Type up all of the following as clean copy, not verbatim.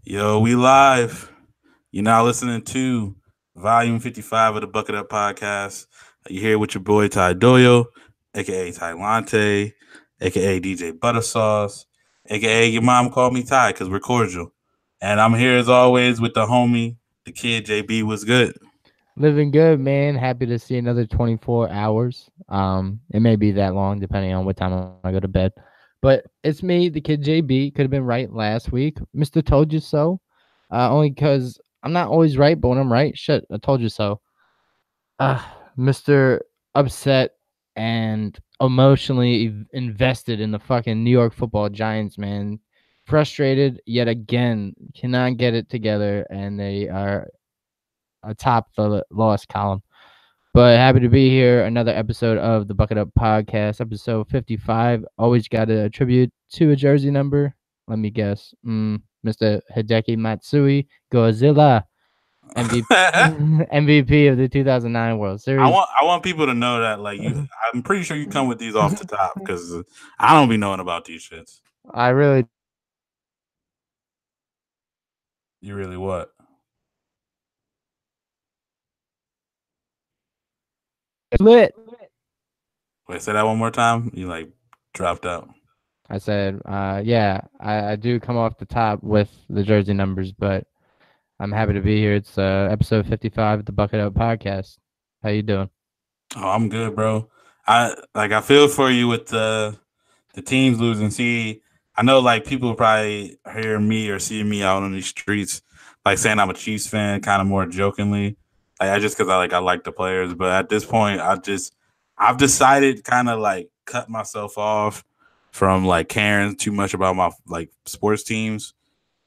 Yo, we live. You're now listening to Volume 55 of the Bucket Up Podcast. You're here with your boy Ty Doyo, aka Ty Lante, aka DJ Buttersauce, aka your mom called me Ty because we're cordial. And I'm here as always with the homie, the kid JB. Was good. Living good, man. Happy to see another 24 hours. It may be that long depending on what time I go to bed. But it's me, the kid JB. Could have been right last week. Mr. Told You So. Only because I'm not always right, but when I'm right, shit, I told you so. Uh, Mr. Upset and emotionally invested in the fucking New York Football Giants, man. Frustrated yet again, cannot get it together, and they are atop the loss column. But happy to be here. Another episode of the Bucket Up Podcast, episode 55. Always got to attribute to a jersey number. Let me guess. Mr. Hideki Matsui, Godzilla, MVP, MVP of the 2009 World I Series. want I want people to know that like you. I'm pretty sure you come with these off the top because I don't be knowing about these shits. I really You really what? lit. Wait, say that one more time. You like dropped out. I said, yeah, I do come off the top with the jersey numbers, but I'm happy to be here. It's episode 55 of the Bucket Up Podcast. How you doing? Oh, I'm good, bro. I feel for you with the teams losing. See, I know like people probably hear me or see me out on these streets like saying I'm a Chiefs fan, kind of more jokingly. Like I just because I like the players, but at this point, I've decided kind of like cut myself off from like caring too much about my like sports teams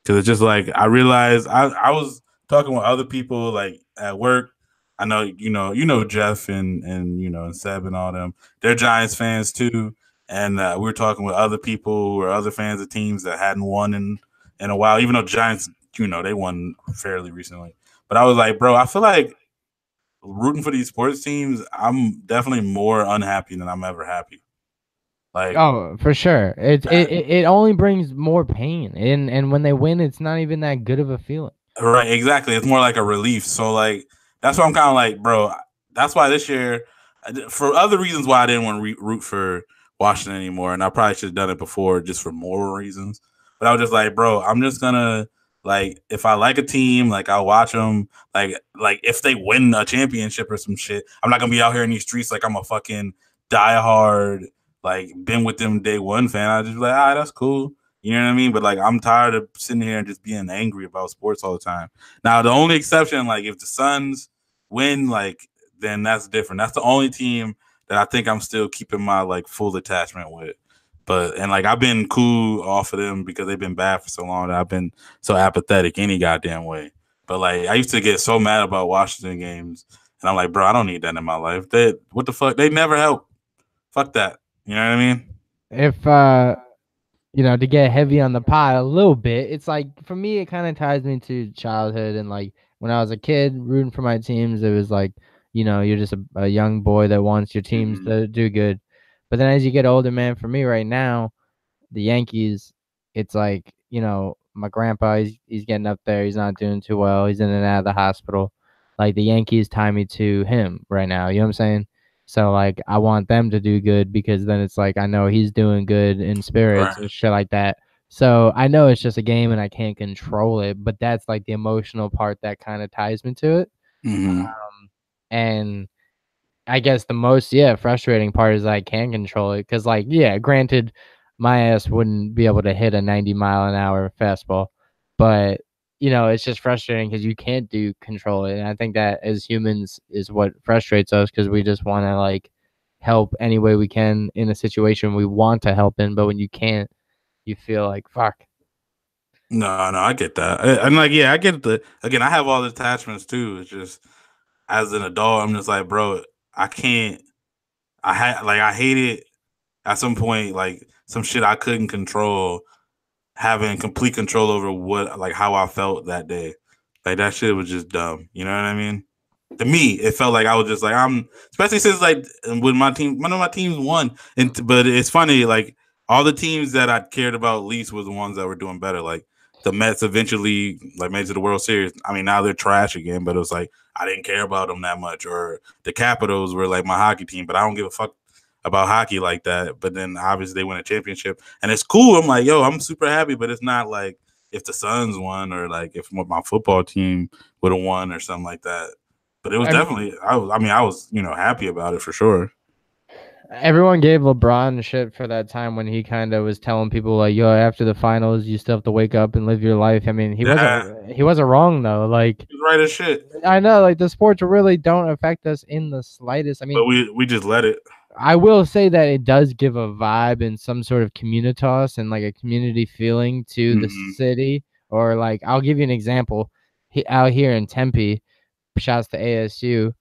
because it's just like I realized I was talking with other people like at work. I know you know Jeff and and Seb and all them. They're Giants fans too, and we were talking with other people who are other fans of teams that hadn't won in a while. Even though Giants, they won fairly recently. But I was like, bro, I feel like rooting for these sports teams. I'm definitely more unhappy than I'm ever happy. Like Oh, for sure. It only brings more pain, and when they win, it's not even that good of a feeling. right, exactly. It's more like a relief. So like that's why I'm kind of like, bro. That's why this year, for other reasons, why I didn't want to root for Washington anymore, and I probably should have done it before, just for moral reasons. But I was just like, bro, I'm just gonna like if I like a team, like I'll watch them. Like if they win a championship or some shit, I'm not gonna be out here in these streets like I'm a fucking diehard like been with them day one fan. I just be like, that's cool. You know what I mean? But like, I'm tired of sitting here and just being angry about sports all the time. Now, the only exception, like, if the Suns win, like, then that's different. That's the only team that I think I'm still keeping my like full attachment with. But and like I've been cool off of them because they've been bad for so long that I've been so apathetic any goddamn way. But like I used to get so mad about Washington games, and I'm like, bro, I don't need that in my life. They what the fuck? They never help. Fuck that. You know what I mean? If to get heavy on the pot a little bit, it's like for me, it kind of ties me to childhood and like when I was a kid rooting for my teams. It was like you're just a young boy that wants your teams Mm-hmm. to do good. But then as you get older, man, for me right now, the Yankees, it's like, my grandpa, he's getting up there. He's not doing too well. He's in and out of the hospital. Like the Yankees tie me to him right now. You know what I'm saying? So like I want them to do good because then it's like I know he's doing good in spirits Right. and shit like that. So I know it's just a game and I can't control it, but that's like the emotional part that kind of ties me to it. Mm-hmm. And I guess the most frustrating part is I can control it because granted, my ass wouldn't be able to hit a 90-mile-an-hour fastball, but it's just frustrating because you can't do control it, and I think that as humans is what frustrates us because we just want to like help any way we can in a situation we want to help in, but when you can't, you feel like fuck. No, I get that. I'm like, yeah, I get the. Again, I have all the attachments too. It's just as an adult, I'm just like, bro, I can't. I hate it at some point. Like some shit I couldn't control, having complete control over what like how I felt that day. Like that shit was just dumb. You know what I mean? To me, it felt like I was just like I'm, especially since like when my team, one of my teams won, and but it's funny like all the teams that I cared about least was the ones that were doing better. Like the Mets eventually like made it to the World Series. I mean, now they're trash again, but it was like I didn't care about them that much. Or the Capitals were like my hockey team, but I don't give a fuck about hockey like that. But then obviously they win a championship, and it's cool. I'm like, yo, I'm super happy, but it's not like if the Suns won or like if my football team would have won or something like that. But it was definitely, I was happy about it for sure. Everyone gave LeBron shit for that time when he kind of was telling people like, "Yo, after the finals, you still have to wake up and live your life." I mean, he wasn't wrong though. Like, he's right as shit. I know, like the sports really don't affect us in the slightest. I mean, but we just let it. I will say that it does give a vibe and some sort of communitas and like a community feeling to the city. Or like, I'll give you an example. Out here in Tempe, shouts to ASU.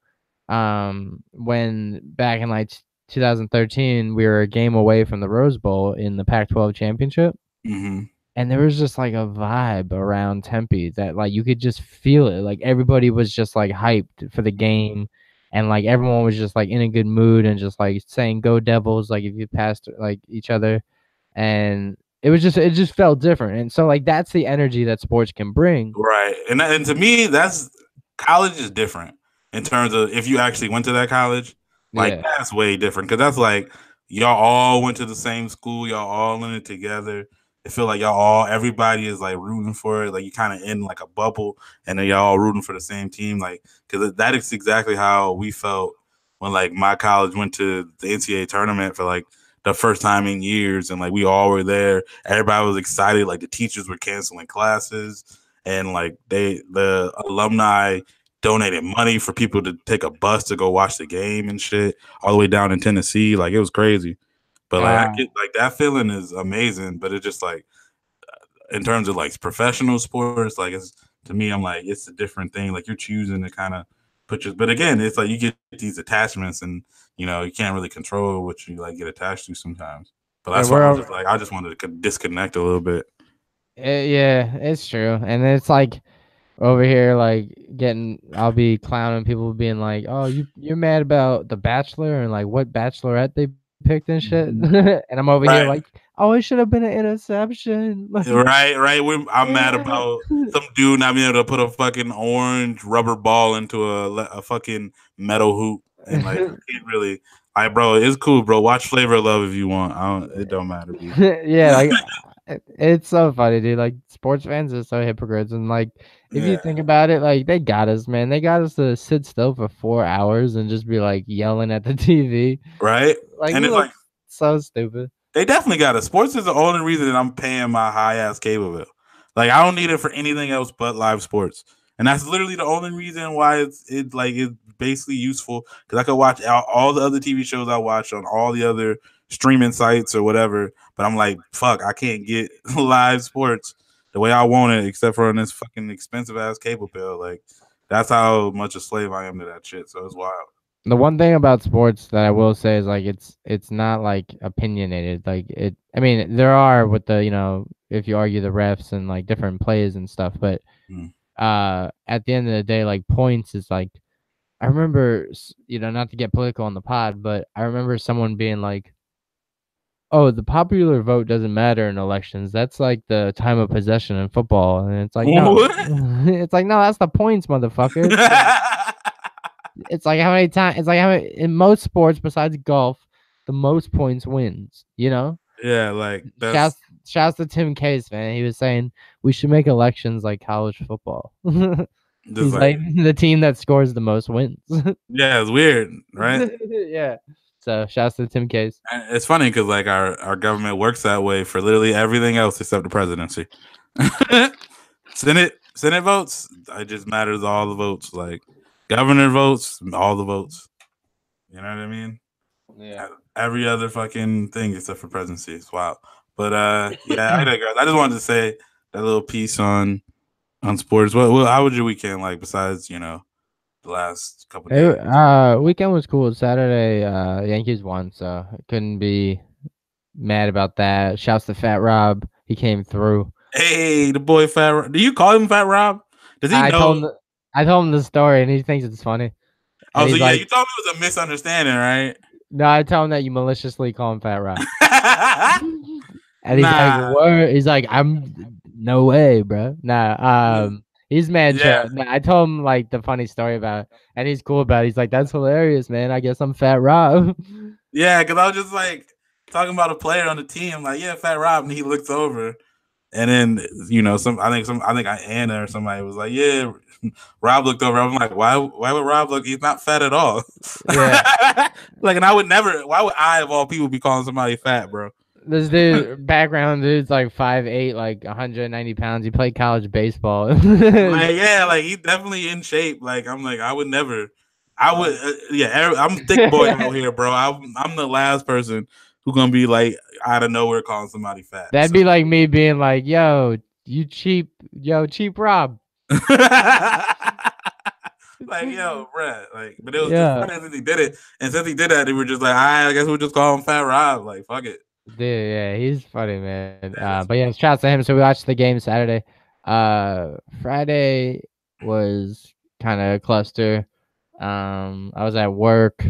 When back in like 2013, we were a game away from the Rose Bowl in the Pac-12 championship. And there was just like a vibe around Tempe that like you could just feel it. Like everybody was just like hyped for the game, and like everyone was just like in a good mood and just like saying "Go Devils!" like if you passed like each other, and it just felt different. And so like that's the energy that sports can bring. Right, and to me, that's college is different in terms of if you actually went to that college. Like that's way different because that's like y'all all went to the same school, y'all all in it together. I feel like everybody is like rooting for it. Like you kind of in like a bubble, and then y'all all rooting for the same team. Like because that is exactly how we felt when like my college went to the NCAA tournament for like the first time in years, and like we all were there. Everybody was excited. Like the teachers were canceling classes, and like the alumni donated money for people to take a bus to go watch the game and shit all the way down in Tennessee. Like it was crazy. But like that feeling is amazing. But it's just like in terms of like professional sports, like it's to me, I'm like it's a different thing. Like you're choosing to kind of put your. But again, it's like you get these attachments, and you can't really control what you like get attached to sometimes. But that's why I was just like I just wanted to disconnect a little bit. Yeah, it's true, and it's like over here, like I'll be clowning people, being like, "Oh, you're mad about The Bachelor and like what Bachelorette they picked and shit," and I'm over here like, "Oh, it should have been an interception." Right. I'm mad about some dude not being able to put a fucking orange rubber ball into a fucking metal hoop, and like can't really. Like, bro, it's cool, bro. Watch Flavor of Love if you want. It don't matter. Yeah, like it's so funny, dude. Like sports fans are so hypocrites, and like if you think about it, like they got us, man. They got us to sit still for 4 hours and just be like yelling at the TV, right? Like, and it's like so stupid. They definitely got it. Sports is the only reason that I'm paying my high ass cable bill. Like I don't need it for anything else but live sports, and that's literally the only reason why it's basically useful because I could watch all the other TV shows I watch on all the other streaming sites or whatever. But I'm like, fuck, I can't get live sports the way I want it, except for on this fucking expensive ass cable bill. Like that's how much a slave I am to that shit. So it's wild. The one thing about sports that I will say is like it's not like opinionated. Like I mean, there are with the if you argue the refs and like different plays and stuff, but at the end of the day, like points is like I remember not to get political on the pod, but I remember someone being like, "Oh, the popular vote doesn't matter in elections. That's like the time of possession in football." And it's like, no, it's like, no, that's the points, motherfucker. It's like how many times? It's like how many, in most sports besides golf, the most points wins. Yeah, like shouts to Tim Case, man. He was saying we should make elections like college football. He's like the team that scores the most wins. Yeah, it's weird, right? Yeah. So shouts to Tim Case. And it's funny because like our government works that way for literally everything else except the presidency. Senate votes, it just matters all the votes. Like governor votes, all the votes. You know what I mean? Yeah. Every other fucking thing except for presidency. It's wild. But yeah, I digress. I just wanted to say that little piece on sports. How was your weekend like besides, the last couple days? Weekend was cool. Saturday, Yankees won, so I couldn't be mad about that. Shouts to Fat Rob. He came through. Hey, the boy Fat Rob. Do you call him Fat Rob? Does he know? I told him the story, and he thinks it's funny. Oh, so yeah, you told me it was a misunderstanding, right? No, I tell him that you maliciously call him Fat Rob. And he's like, what? He's like, No way, bro. Nah, he's mad Yeah, chill. Nah, I told him like the funny story about it, and he's cool about it. He's like, "That's hilarious, man. I guess I'm Fat Rob." yeah, because I was just like talking about a player on the team, like, yeah, Fat Rob, and he looks over, and then I think Anna or somebody was like, yeah, Rob looked over. I'm like, why would Rob look? He's not fat at all. Yeah, Like, and I would never. Why would I of all people be calling somebody fat, bro? this dude, background dude's like 5'8", like 190 pounds. He played college baseball. Like, yeah, like he's definitely in shape. Like, I'm like, I would never. I would, yeah. I'm thick boy out here, bro. I'm the last person who gonna be like out of nowhere calling somebody fat. That'd So. be like me being like, "Yo, you cheap, cheap Rob." Like, yo, bruh. Like, but it was just Yeah, funny since he did it. And since he did that, they were just like, I guess we'll just call him Fat Rob. Like, fuck it. dude, yeah, he's funny, man. Yeah, that's But yeah, shout out to him. So we watched the game Saturday. Friday was kind of a cluster. I was at work.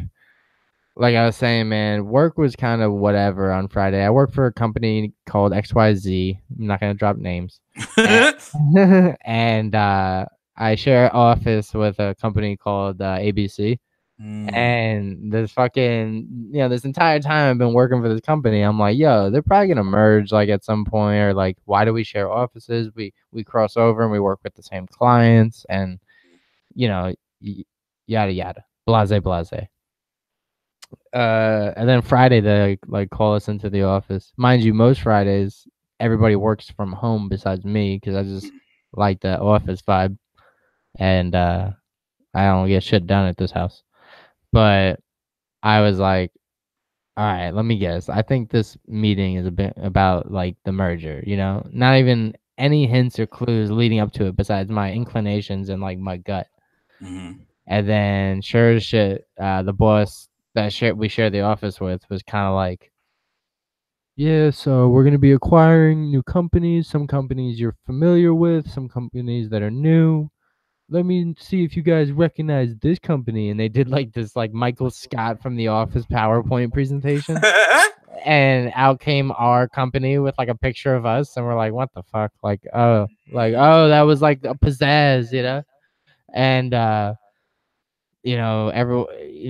Like I was saying, man, work was kind of whatever on Friday. I work for a company called XYZ. I'm not gonna drop names. And, and I share office with a company called ABC. Mm, And this fucking, this entire time I've been working for this company, I'm like, yo, they're probably gonna merge like at some point, or like, why do we share offices? We cross over and we work with the same clients, and you know, yada yada, blase blase. And then Friday they like call us into the office. Mind you, most Fridays everybody works from home besides me because I just like the office vibe, and I don't get shit done at this house. But I was like, all right, let me guess. I think this meeting is a bit about like the merger, not even any hints or clues leading up to it besides my inclinations and like my gut. mm-hmm. And then sure as shit, the boss that we share the office with was kind of like, yeah, so we're gonna be acquiring new companies, some companies you're familiar with, some companies that are new. Let me see if you guys recognize this company. And they did like this like Michael Scott from The Office PowerPoint presentation. And out came our company with like a picture of us, and we're like, what the fuck? Oh, that was like a pizzazz, And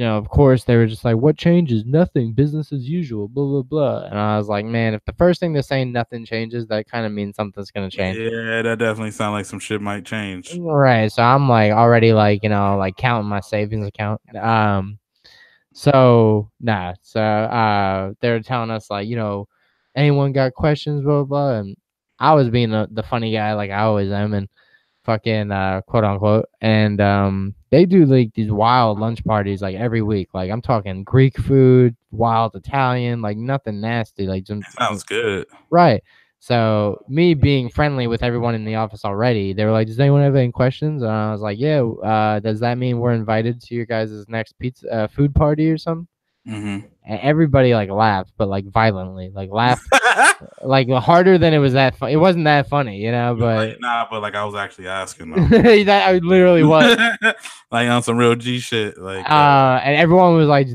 of course they were just like, what changes? Nothing, business as usual, blah blah blah. And I was like, man, if the first thing they're saying nothing changes, that kind of means something's gonna change. Yeah, that definitely sounds like some shit might change. Right. So I'm like already like, like counting my savings account. So nah. So they were telling us like, anyone got questions, blah blah blah. And I was being the funny guy like I always am, and fucking quote unquote. And they do like these wild lunch parties like every week. Like I'm talking Greek food, wild Italian, like nothing nasty, like Sounds good. right. So me being friendly with everyone in the office already, they were like, "Does anyone have any questions?" And I was like, "Yeah." Does that mean we're invited to your guys' next pizza food party or something? Mm-hmm. And everybody like laughed, but like violently, like laughed like harder than it was it wasn't that funny, but But like I was actually asking though. that I literally was. Like on some real G shit. Like And everyone was like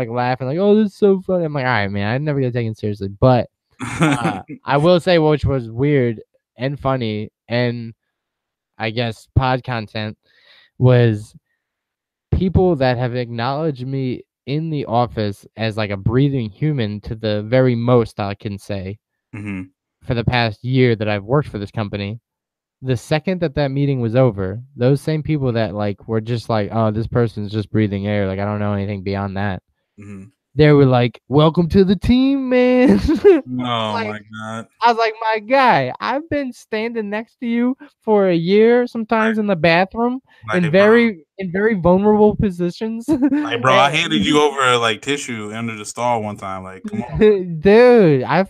laughing, like, "Oh, this is so funny." I'm like, "All right, man, I never get taken seriously." But I will say, which was weird and funny, and I guess pod content was people that have acknowledged me in the office as like a breathing human to the very most I can say mm-hmm. for the past year that I've worked for this company. The second that meeting was over, those same people that like were just like, "Oh, this person's just breathing air. Like I don't know anything beyond that." Mm-hmm. They were like, "Welcome to the team, man." Oh Like my god. I was like, "My guy, I've been standing next to you for a year, sometimes in the bathroom, in Bro. very vulnerable positions." Like, bro, I handed you over like tissue under the stall one time. Like, come on. Dude, I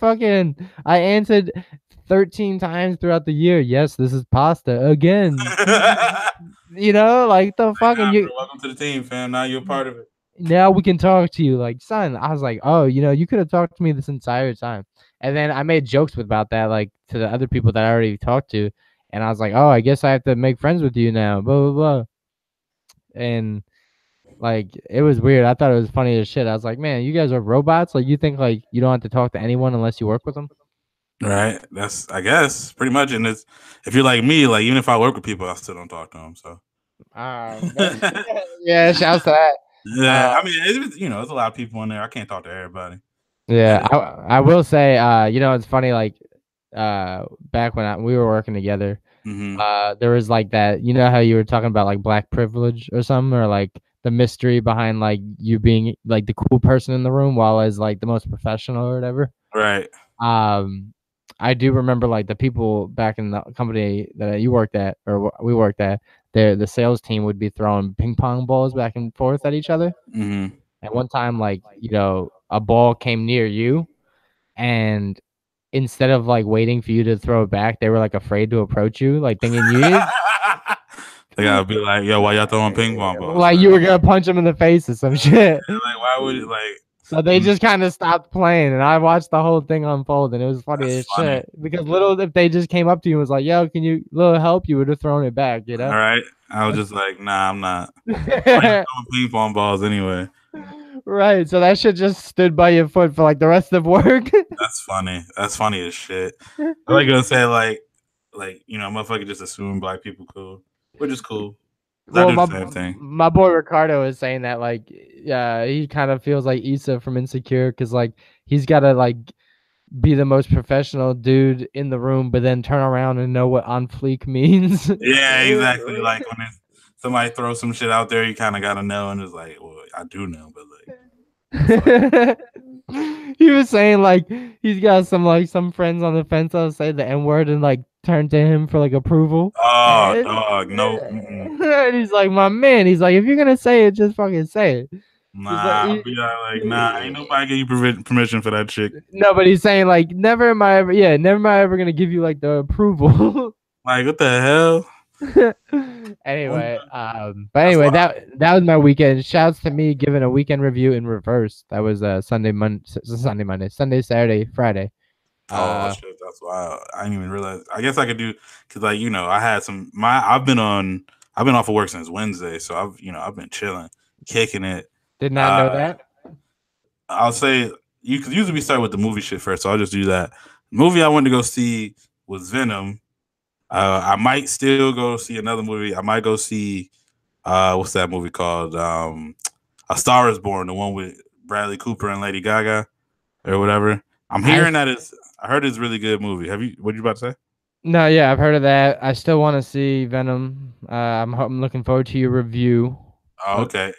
answered 13 times throughout the year. Yes, this is pasta again. Like the fucking you. Welcome to the team, fam. Now you're a part of it. Now we can talk to you, like son. I was like, oh, you could have talked to me this entire time. And then I made jokes about that, like to the other people that I already talked to, and I was like, oh, I guess I have to make friends with you now. Blah blah blah. And like it was weird. I thought it was funny as shit. I was like, man, you guys are robots. Like you think like you don't have to talk to anyone unless you work with them. Right. That's I guess pretty much. And it's if you're like me, like even if I work with people, I still don't talk to them. So Man. Yeah, shouts to that. yeah, I mean, there's a lot of people in there. I can't talk to everybody. Yeah, Yeah. I will say, it's funny, like, back when we were working together, Hmm. there was like that, you know how you were talking about like black privilege or something, or like the mystery behind like you being like the cool person in the room while as like the most professional or whatever. Right. Um, I do remember like the people back in the company that you worked at or we worked at, the sales team would be throwing ping pong balls back and forth at each other. Hmm. And one time, like, a ball came near you, and instead of like waiting for you to throw it back, they were like afraid to approach you, like thinking They gotta be like, yo, why y'all throwing ping pong balls? like you were gonna punch them in the face or some shit. Like, why would it like? So they just kind of stopped playing, and I watched the whole thing unfold, and it was funny That's as funny. shit. Because little if they just came up to you and was like, "Yo, can you little help?" You would have thrown it back, you All know. right. I was just like, nah, I'm not. I'm not even throwing ping pong balls anyway. Right. So that shit just stood by your foot for like the rest of work. That's funny. That's funny as shit. I like gonna say motherfucker just assume black people cool, which is cool. 'Cause I Well, do the same thing. my boy Ricardo is saying that like, yeah, he kind of feels like Issa from Insecure because like he's got to like be the most professional dude in the room, but then turn around and know what on fleek means. Yeah, exactly. Like when somebody throws some shit out there, you kind of gotta know, and it's like, well, I do know, but like, He was saying like he's got some friends on the fence that'll say the N word and like turn to him for like approval. oh, And, dog, no, mm-mm. and he's like, my man. He's like, if you're gonna say it, just fucking say it. He's like, Nah, I'll be like, nah, ain't nobody give you permission for that chick. no, but he's saying like, never am I ever gonna give you like the approval. Like, what the hell? Anyway, but That's anyway, why. that was my weekend. Shouts to me giving a weekend review in reverse. That was Sunday, Saturday, Friday. Oh Uh, shit, that's why I didn't even realize. I guess I could do because I had I've been off of work since Wednesday, so I've been chilling, kicking it. did not know Uh, that. I'll say you could usually start with the movie shit first, so I'll just do that. Movie I went to go see was Venom. I might still go see another movie. I might go see what's that movie called? A Star Is Born, the one with Bradley Cooper and Lady Gaga or whatever. I'm I hearing I heard it's a really good movie. Have you? What you about to say? No, yeah, I've heard of that. I still want to see Venom. I'm looking forward to your review. Oh, But okay.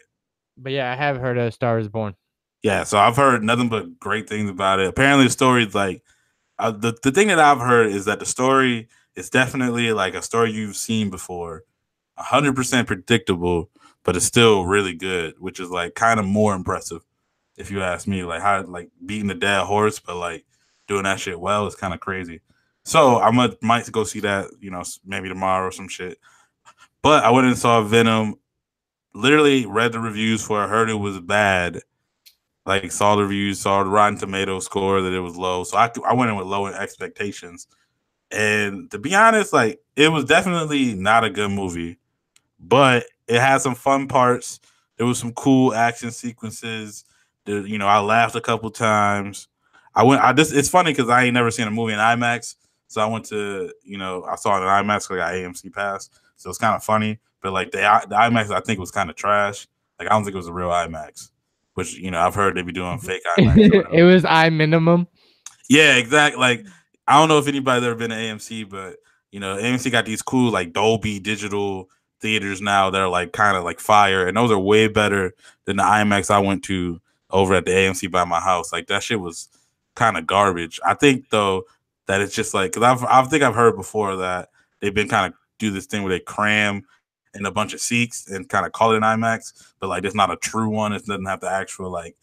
but yeah, I have heard of Star Is Born. Yeah, so I've heard nothing but great things about it. Apparently, the story is like the thing that I've heard is that the story is definitely like a story you've seen before, 100% predictable, but it's still really good, which is like kind of more impressive if you ask me. Like how like beating the dead horse, but like doing that shit well is kind of crazy. So might go see that, maybe tomorrow or some shit. But I went and saw Venom. Literally read the reviews for it, heard it was bad, like saw the reviews, saw the Rotten Tomato score that it was low. So I went in with low expectations. And to be honest, like it was definitely not a good movie, but it had some fun parts. There was some cool action sequences. I laughed a couple times. It's funny because I ain't never seen a movie in IMAX. So I went to, I saw it in IMAX because I got AMC pass. So it's kind of funny. But like the IMAX I think was kind of trash. Like I don't think it was a real IMAX, which I've heard they be doing fake IMAX or whatever. It was I minimum. Yeah, exactly. Like I don't know if anybody's ever been to AMC, but AMC got these cool like Dolby digital theaters now that are like kind of like fire, and those are way better than the IMAX I went to over at the AMC by my house. Like that shit was kind of garbage. I think though that it's just like because I think I've heard before that they've been kind of do this thing where they cram in a bunch of seats and kind of call it an IMAX, but like it's not a true one. It doesn't have the actual like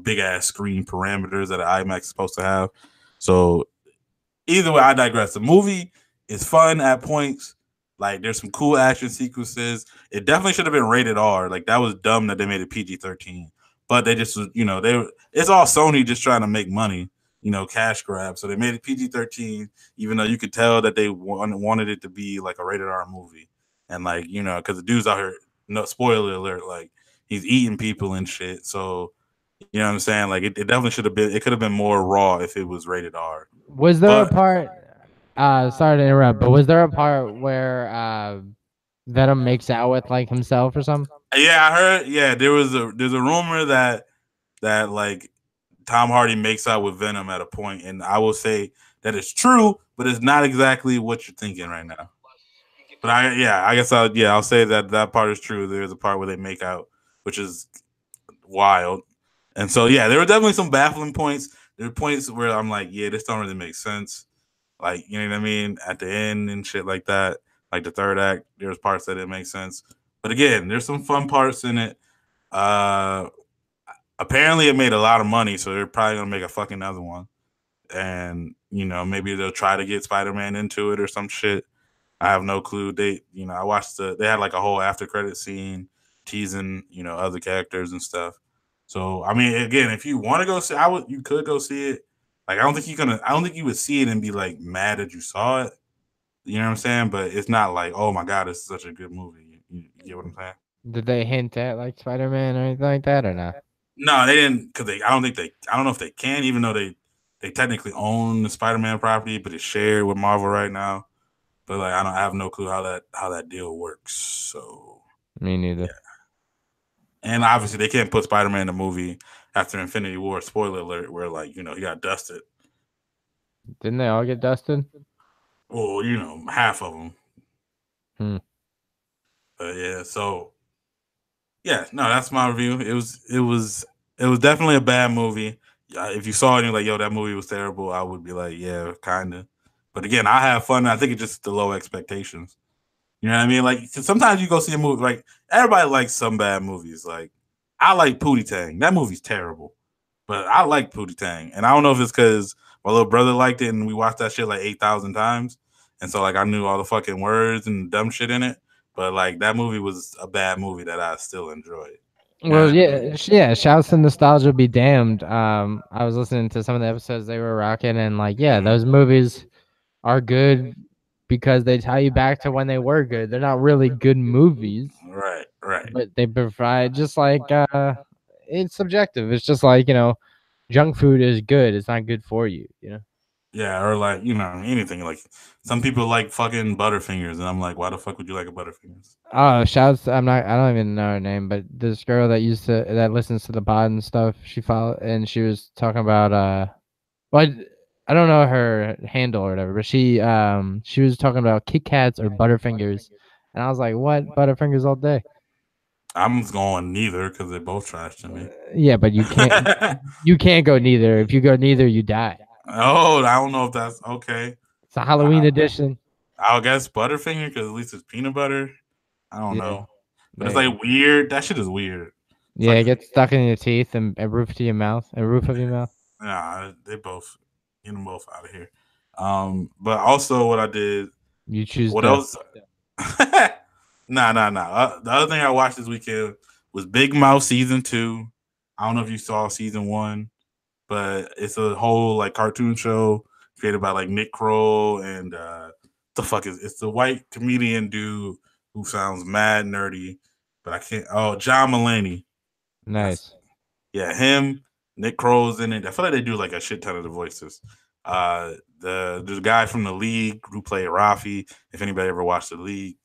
big ass screen parameters that an IMAX is supposed to have. So either way, I digress. The movie is fun at points. Like there's some cool action sequences. It definitely should have been rated R. Like that was dumb that they made it PG-13. But they just it's all Sony just trying to make money, cash grab. So they made it PG-13, even though you could tell that they wanted it to be like a rated R movie. And like, because the dude's out here, no spoiler alert, like he's eating people and shit. So You know what I'm saying? Like it definitely should have been. It could have been more raw if it was rated R. Was there a But part? Sorry to interrupt, but was there a part where Venom makes out with like himself or something? yeah, I heard. Yeah, there's a rumor that like Tom Hardy makes out with Venom at a point, and I will say that it's true, but it's not exactly what you're thinking right now. But I guess I'll say that that part is true. There's a part where they make out, which is wild. And so yeah, there were definitely some baffling points. There were points where I'm like, yeah, this don't really make sense. Like, you know what I mean? At the end and shit like that. Like the third act, there's parts that didn't make sense. But again, there's some fun parts in it. Uh Apparently it made a lot of money, so they're probably gonna make a fucking other one. And, you know, maybe they'll try to get Spider-Man into it or some shit. I have no clue. I watched they had like a whole after credit scene teasing, other characters and stuff. So, I mean, again, if you want to go see, you could go see it. Like, I don't think you would see it and be like mad that you saw it. You know what I'm saying? But it's not like, oh my God, it's such a good movie. You get what I'm saying? Did they hint at like Spider-Man or anything like that or not? No, they didn't, because I don't know if they can, even though they technically own the Spider-Man property, but it's shared with Marvel right now. But like, I have no clue how that deal works. So Me neither. yeah, and obviously they can't put Spider-Man in the movie after Infinity War. Spoiler alert, where like he got dusted. Didn't they all get dusted? Well, half of them. Hmm. But yeah, so yeah, no, that's my review. It was definitely a bad movie. If you saw it and you're like, yo, that movie was terrible, I would be like, yeah, kinda. But again, I have fun. I think it's just the low expectations. You know what I mean? Like sometimes you go see a movie. Like everybody likes some bad movies. Like I like Pootie Tang. That movie's terrible, but I like Pootie Tang, and I don't know if it's because my little brother liked it and we watched that shit like 8,000 times, and so like I knew all the fucking words and dumb shit in it. But like that movie was a bad movie that I still enjoyed. You know Well, what I mean? yeah, yeah. Shouts to nostalgia be damned. I was listening to some of the episodes they were rocking, and like, yeah, Mhm. those movies are good because they tie you back to when they were good. They're not really good movies, Right, right. but they provide just like it's subjective. It's just like junk food is good. It's not good for you. Yeah, or like anything. Like some people like fucking Butterfingers, and I'm like, why the fuck would you like a Butterfingers? Oh, shouts! I don't even know her name, but this girl that listens to the pod and stuff. She followed and she was talking about well, I don't know her handle or whatever, but she was talking about Kit Kats or Butterfingers, and I was like, what Butterfingers all day? I'm going neither because they're both trash to me. Yeah, but you can't go neither. If you go neither, you die. Oh, I don't know if that's okay. It's a Halloween edition. I'll guess Butterfinger because at least it's peanut butter. I don't Yeah, know, but it's maybe. like weird. That shit is weird. It's Yeah, like it gets stuck in your teeth and a roof to your mouth, a roof of your mouth. nah, they both get them both out of here. But also what I did. You choose What death. else? Nah. The other thing I watched this weekend was Big Mouth season 2. I don't know if you saw season 1, but it's a whole like cartoon show created by like Nick Kroll and the fuck is it's the white comedian dude who sounds mad nerdy, but I can't. Oh, John Mulaney. That's Nice. yeah, him. Nick Kroll's in it. I feel like they do like a shit ton of the voices. The guy from the League who played Rafi. If anybody ever watched the League,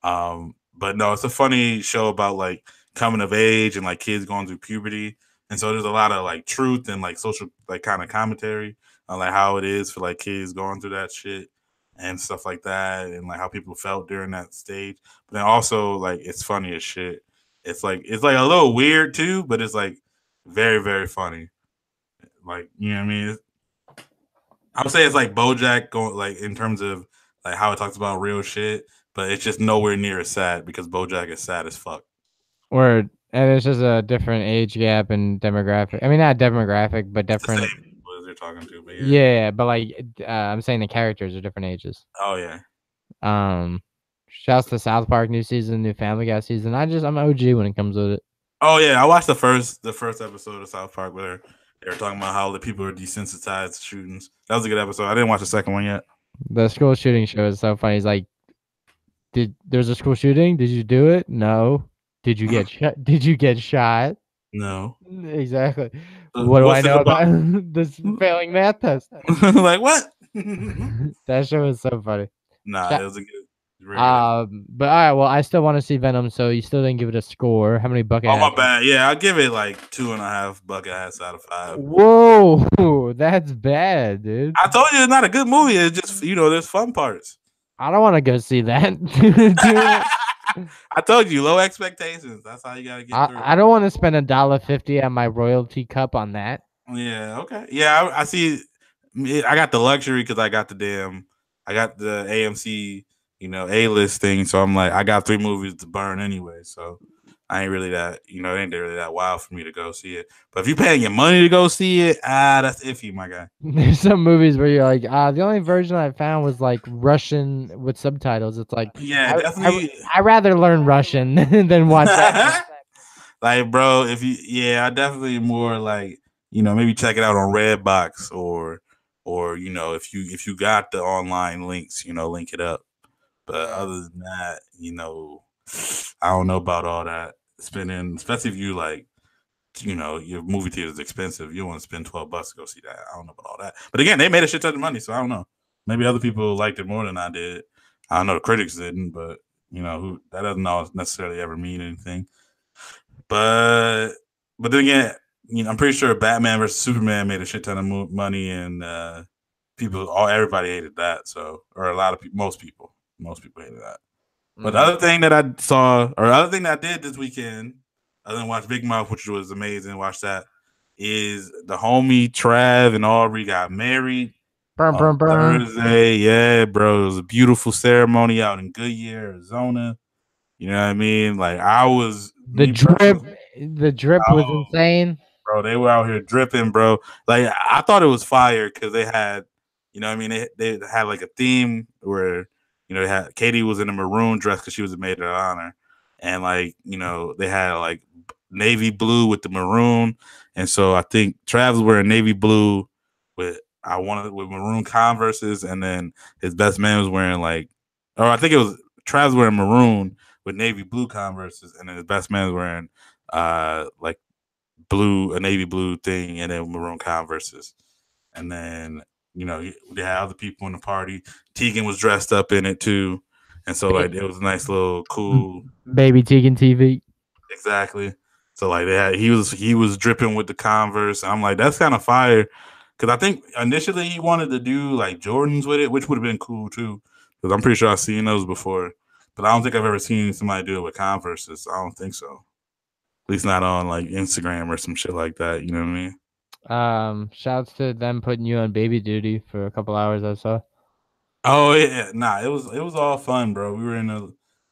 but no, it's a funny show about like coming of age and like kids going through puberty. And so there's a lot of like truth and like social like kind of commentary on like how it is for like kids going through that shit and stuff like that and like how people felt during that stage. But then also like it's funny as shit. It's like a little weird too, but it's like very, very funny. Like, you know what I mean? I would say it's like BoJack going like in terms of like how it talks about real shit, but it's just nowhere near as sad because BoJack is sad as fuck. Word. And it's just a different age gap and demographic. I mean, not demographic, but It's the different. same people as they're talking to, but yeah. Yeah, but like I'm saying the characters are different ages. Oh yeah. Um, Shouts to South Park new season, new Family Guy season. I'm OG when it comes with it. Oh yeah. I watched the first episode of South Park where they were talking about how the people are desensitized to shootings. That was a good episode. I didn't watch the second one yet. The school shooting show is so funny. He's like, "There's a school shooting? Did you do it? No. Did you get shot? Did you get shot? No. Exactly. What do I What's it know about? about this failing math test? Like what? That show is so funny. Nah, Sha- it was a good, very good. But all right, well, I still want to see Venom, so you still didn't give it a score. How many bucket Oh my hats? bad. Yeah, I'll give it like 2.5 bucket hats out of 5. Whoa, that's bad, dude. I told you it's not a good movie. It's just there's fun parts. I don't want to go see that. Dude, I told you low expectations. That's how you gotta get through it. I don't want to spend $1.50 on my royalty cup on that. Yeah. Okay. Yeah, I see. I got the luxury because I got the AMC, A list thing. So I'm like, I got 3 movies to burn anyway. So I ain't really that, it ain't really that wild for me to go see it. But if you're paying your money to go see it, that's iffy, my guy. There's some movies where you're like, the only version I found was like Russian with subtitles. It's like, Yeah, definitely. I rather learn Russian than watch that. Like, bro, I definitely more like, maybe check it out on Redbox or if you got the online links, link it up. But other than that, I don't know about all that spending, especially if you like, your movie theater is expensive. You don't want to spend $12 to go see that. I don't know about all that. But again, they made a shit ton of money, so I don't know. Maybe other people liked it more than I did. I don't know. The critics didn't, but that doesn't always necessarily ever mean anything. But then again, I'm pretty sure Batman versus Superman made a shit ton of money, and everybody hated that. So, or a lot of people, most people hated that. But the other thing that I saw, or other thing that I did this weekend, other than watch Big Mouth, which was amazing, watch that, is the homie Trav and Aubrey got married on Thursday. Yeah, bro. It was a beautiful ceremony out in Goodyear, Arizona. You know what I mean? Like The drip was insane. Bro, they were out here dripping, bro. Like I thought it was fire because they had, they had like a theme where they had Katie was in a maroon dress because she was a maid of honor, and like they had like navy blue with the maroon, and so I think Trav was wearing navy blue with maroon Converses, and then his best man was wearing I think it was Trav was wearing maroon with navy blue Converses, and then his best man was wearing like a navy blue thing, and then maroon Converses, and then they had other people in the party. Tegan was dressed up in it too, and so like it was a nice little cool baby Tegan TV. Exactly. So like he was dripping with the Converse. I'm like, that's kind of fire, because I think initially he wanted to do like Jordans with it, which would have been cool too, because I'm pretty sure I've seen those before, but I don't think I've ever seen somebody do it with Converses. I don't think so. At least not on like Instagram or some shit like that. You know what I mean? Shouts to them putting you on baby duty for a couple hours. I saw. Oh yeah, nah, it was all fun, bro. We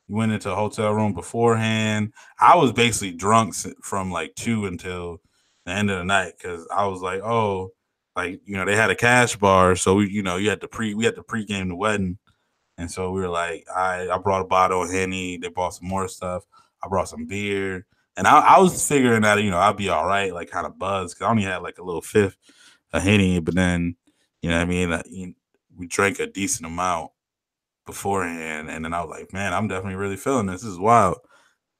went into a hotel room beforehand. I was basically drunk from like 2 until the end of the night because I was like, oh, like they had a cash bar, so we had to pregame the wedding, and so we were like, I brought a bottle of Henny. They bought some more stuff. I brought some beer. And I was figuring that, I'd be all right, like kind of buzzed, because I only had like a little fifth of Henny. But then, you know what I mean? We drank a decent amount beforehand. And then I was like, man, I'm definitely really feeling this. This is wild.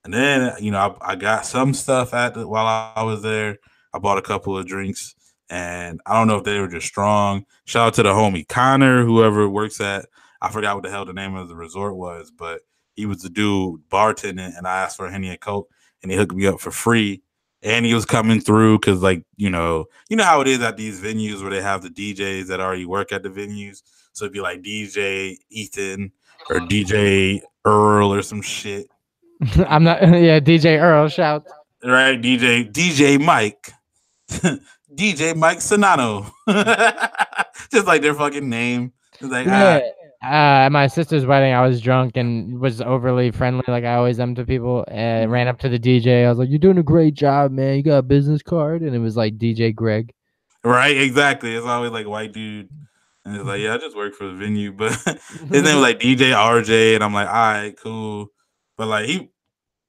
And then, I got some stuff while I was there. I bought a couple of drinks. And I don't know if they were just strong. Shout out to the homie Connor, whoever works at, I forgot what the hell the name of the resort was, but he was the dude bartending, and I asked for a Henny and Coke, and he hooked me up for free. And he was coming through because, like, you know how it is at these venues where they have the DJs that already work at the venues. So it'd be like DJ Ethan or DJ Earl or some shit. I'm not, yeah, DJ Earl, shout. Right, DJ Mike. DJ Mike Sonano. Just like their fucking name. It's like, at my sister's wedding, I was drunk and was overly friendly, like I always am to people, and ran up to the DJ. I was like, "You're doing a great job, man. You got a business card?" And it was like DJ Greg. Right, exactly. It's always like white dude, and it's like, yeah, I just work for the venue, but his name was like DJ RJ, and I'm like, all right, cool. But like he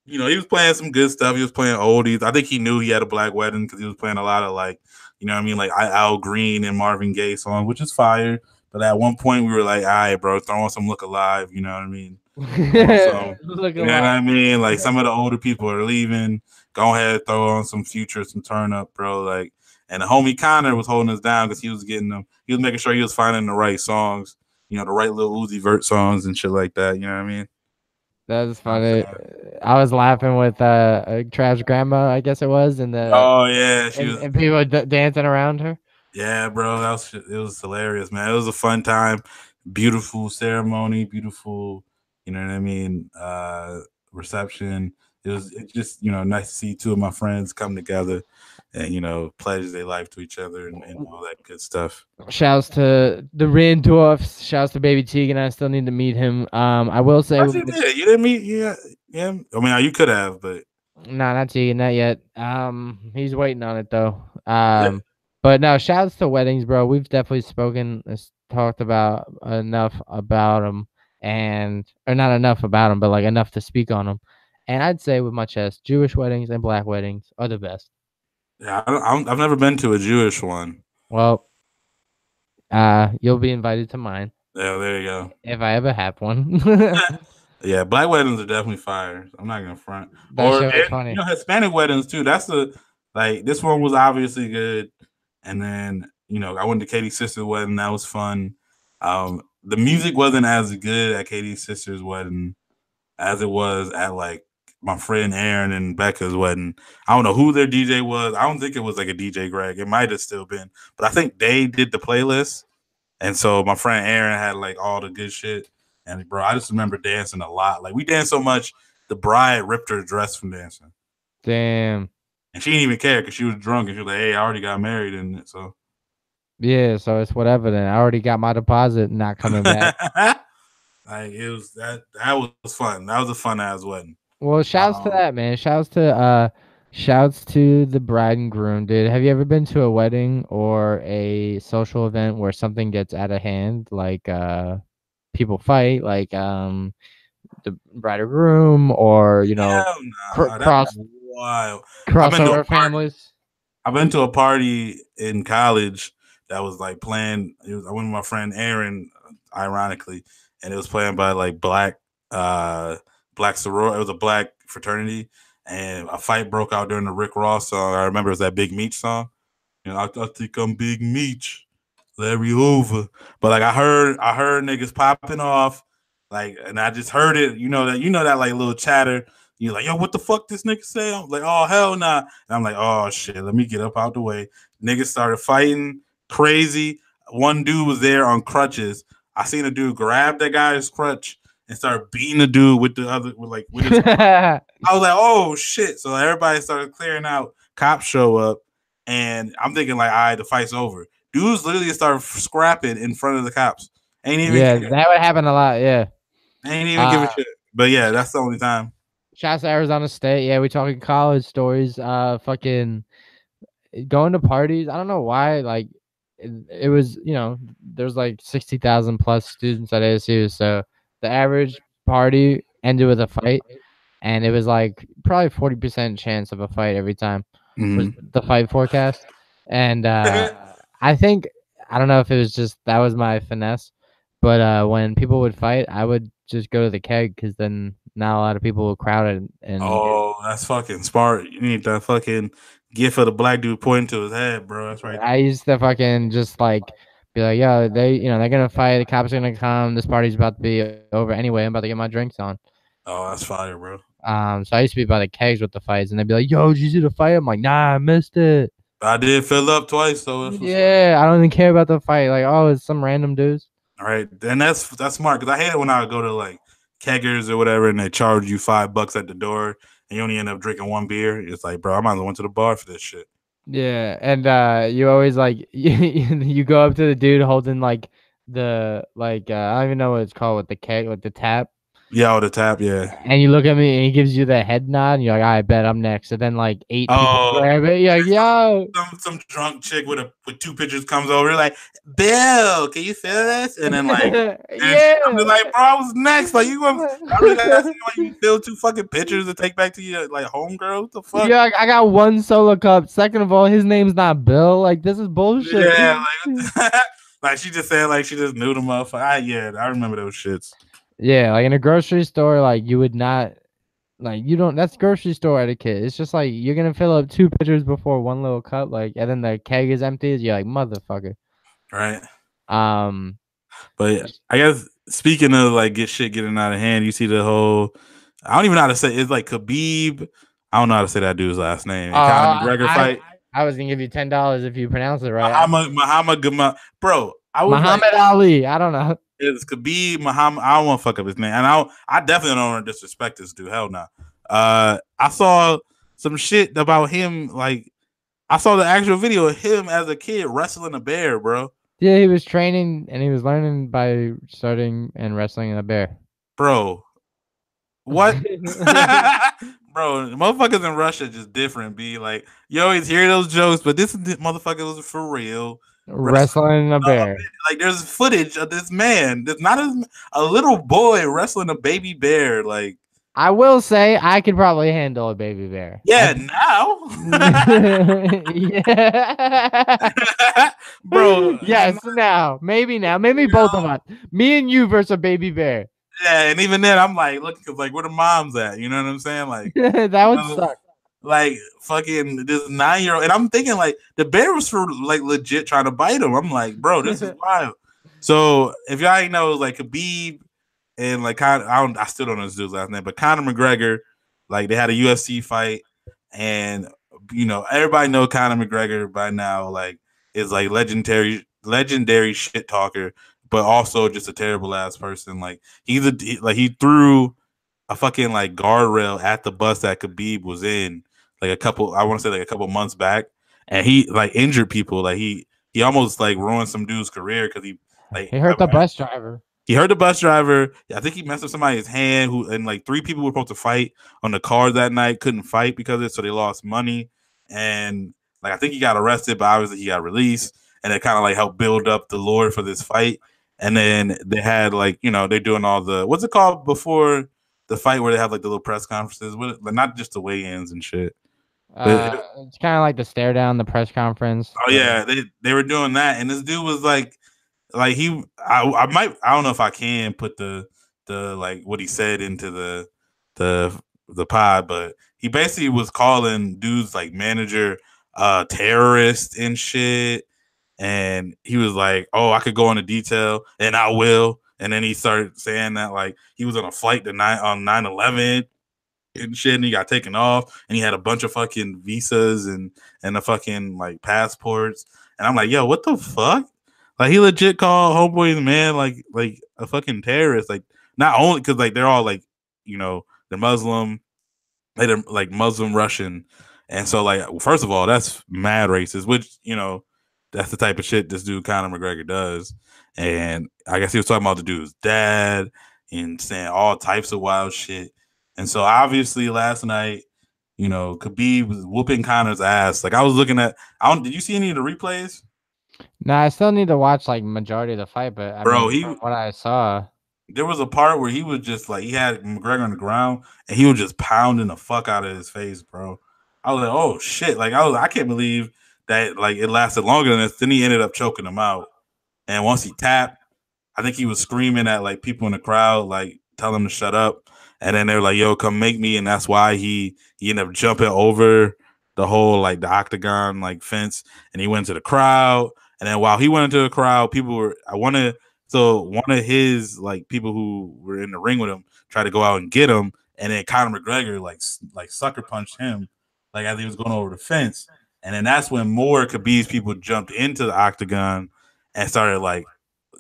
was playing some good stuff. He was playing oldies. I think he knew he had a black wedding because he was playing a lot of like, you know what I mean, like Al Green and Marvin Gaye song, which is fire. But at one point we were like, all right, bro, throw on some Look Alive, you know what I mean? You know what I mean? Like some of the older people are leaving. go ahead, throw on some Future, some Turn Up, bro. Like, and the homie Connor was holding us down because he was getting them. He was making sure he was finding the right songs, the right little Uzi Vert songs and shit like that. You know what I mean? That's funny. I was laughing with Trav's grandma, I guess it was, Oh yeah, she was. and people dancing around her. Yeah, bro, it was hilarious, man. It was a fun time, beautiful ceremony, beautiful, you know what I mean, reception. It just nice to see two of my friends come together and pledge their life to each other and all that good stuff. Shouts to the Randorfs. Shouts to Baby Tegan. I still need to meet him. I will say you didn't meet yeah. I mean, you could have, but no, not Tegan, not yet. He's waiting on it though. Yeah. But no, shouts to weddings, bro. We've definitely talked about enough about them, or not enough about them, but like enough to speak on them. And I'd say with my chest, Jewish weddings and black weddings are the best. Yeah, I've never been to a Jewish one. Well, you'll be invited to mine. Yeah, there you go. If I ever have one. Yeah, black weddings are definitely fire. I'm not gonna front. Funny. Hispanic weddings too. That's this one was obviously good. And then, I went to Katie's sister's wedding. That was fun. The music wasn't as good at Katie's sister's wedding as it was at like my friend Aaron and Becca's wedding. I don't know who their DJ was. I don't think it was like a DJ Greg. It might have still been, but I think they did the playlist. And so my friend Aaron had like all the good shit. And bro, I just remember dancing a lot. Like we danced so much, the bride ripped her dress from dancing. Damn. And she didn't even care because she was drunk and she was like, "Hey, I already got married," and so. Yeah, so it's whatever then. I already got my deposit not coming back. Like it was that was fun. That was a fun ass wedding. Well, shouts to that, man. Shouts to the bride and groom, dude. Have you ever been to a wedding or a social event where something gets out of hand, like people fight, like the bride or groom, or crossover families? I've been to a party in college that was like playing. I went with my friend Aaron, ironically, and it was playing by like black sorority. It was a black fraternity, and a fight broke out during the Rick Ross song. I remember it was that Big Meech song. I think I'm Big Meech, Larry Hoover. But like I heard niggas popping off, like, and I just heard it. That like little chatter. You're like, yo, what the fuck this nigga say? I'm like, oh, hell nah. And I'm like, oh, shit, let me get up out the way. Niggas started fighting crazy. One dude was there on crutches. I seen a dude grab that guy's crutch and start beating the dude with the other, with his I was like, oh, shit. So everybody started clearing out. Cops show up, and I'm thinking like, all right, the fight's over. Dudes literally started scrapping in front of the cops. Ain't even care. That would happen a lot, yeah. Ain't even give a shit. But yeah, that's the only time. Shouts to Arizona State. Yeah, we talking college stories. Fucking going to parties. I don't know why. Like, it was, there's like 60,000 plus students at ASU. So the average party ended with a fight, and it was like probably 40% chance of a fight every time. Was the fight forecast. And I think, I don't know if it was just that was my finesse, but when people would fight, I would just go to the keg because then not a lot of people will crowd it. And that's fucking smart. You need that fucking gift of the black dude pointing to his head, bro. That's right. I used to fucking just like be like, yo, they're gonna fight. The cops are gonna come. This party's about to be over anyway. I'm about to get my drinks on. Oh, that's fire, bro. So I used to be by the kegs with the fights, and they'd be like, yo, did you see the fight? I'm like, nah, I missed it. I did fill up twice, so yeah, I don't even care about the fight. Like, oh, it's some random dudes. All right, and that's smart because I hate it when I go to like keggers or whatever, and they charge you $5 at the door, and you only end up drinking one beer. It's like, bro, I might as well went to the bar for this shit. Yeah, and you always like you go up to the dude holding like the I don't even know what it's called with the keg, with the tap. Yeah, the tap, yeah. And you look at me, and he gives you the head nod, and you're like, I bet I'm next. And then like 8 people grab it. You're like, yo. Some drunk chick with 2 pitchers comes over, like, Bill, can you feel this? And then like, yeah, I'm just like, bro, I was next. Like, you gonna you fill 2 fucking pitchers to take back to your like homegirl? What the fuck? Yeah, I got 1 solo cup. Second of all, his name's not Bill. Like, this is bullshit. Yeah, like she just said, like she just knew the motherfucker. I remember those shits. Yeah, like in a grocery store, like you would not Like you don't. That's grocery store etiquette. It's just like you're gonna fill up 2 pitchers before one little cup, like, and then the keg is empty. You're like motherfucker. right? Um, But I guess speaking of like getting out of hand, you see the whole. I don't even know how to say it's like Khabib. I don't know how to say that dude's last name. And Conor McGregor fight. I was gonna give you $10 if you pronounce it right. Muhammad Gamal. Bro, I was Muhammad Ali. I don't know. It's Khabib Muhammad. I don't want to fuck up his name, and I definitely don't want to disrespect this dude. Hell no. I saw some shit about him. Like I saw the actual video of him as a kid wrestling a bear, bro. Yeah, he was training and he was learning by starting and wrestling in a bear. Bro, what? Bro, motherfuckers in Russia just different. Be like, you always hear those jokes, but this motherfucker was for real. Wrestling a bear. Like there's footage of this man. There's not a little boy wrestling a baby bear. Like I will say, I could probably handle a baby bear. Yeah, now. Yeah. Bro. Yes, now. Maybe both of us. Me and you versus a baby bear. Yeah, and even then, I'm like, look, cause like, where the moms at? You know what I'm saying? Like, that would suck. Like, fucking this 9-year-old, and I'm thinking like the bear was for like legit trying to bite him. I'm like, bro, this is wild. So if y'all ain't know, it was like Khabib and like I still don't know this dude's last name, but Conor McGregor, like they had a UFC fight, and you know everybody know Conor McGregor by now, like is like legendary shit talker, but also just a terrible ass person. Like he threw a fucking like guardrail at the bus that Khabib was in, like a couple months back, and he like injured people. Like he almost like ruined some dude's career because he hurt the bus driver. He hurt the bus driver. I think he messed up somebody's hand. And like 3 people were supposed to fight on the card that night, couldn't fight because of it, so they lost money. And like I think he got arrested, but obviously he got released, and it kind of like helped build up the lore for this fight. And then they had like they're doing all the what's it called before the fight where they have like the little press conferences with it, but not just the weigh-ins and shit. It's kind of like the stare down, the press conference. Oh yeah, they were doing that, and this dude was like I don't know if I can put the like what he said into the pod, but he basically was calling dudes like manager terrorist and shit, and he was like, oh, I could go into detail and I will. And then he started saying that like he was on a flight on 9/11 and shit, and he got taken off, and he had a bunch of fucking visas and the fucking like passports. And I'm like, yo, what the fuck? Like he legit called homeboy's man like a fucking terrorist. Like not only because like they're all like they're Muslim, they're like Muslim Russian, and so like first of all that's mad racist, which that's the type of shit this dude Conor McGregor does. And I guess he was talking about the dude's dad and saying all types of wild shit. And so obviously last night, Khabib was whooping Conor's ass. Like I was looking at, did you see any of the replays? No, I still need to watch like majority of the fight, but what I saw, there was a part where he was just like he had McGregor on the ground and he was just pounding the fuck out of his face, bro. I was like, oh shit! Like I can't believe that like it lasted longer than this. Then he ended up choking him out, and once he tapped, I think he was screaming at like people in the crowd, like tell him to shut up. And then they were like, yo, come make me. And that's why he ended up jumping over the whole like the octagon like fence, and he went to the crowd. And then while he went into the crowd, one of his like people who were in the ring with him tried to go out and get him, and then Conor McGregor like sucker punched him like as he was going over the fence. And then that's when more Khabib's people jumped into the octagon and started like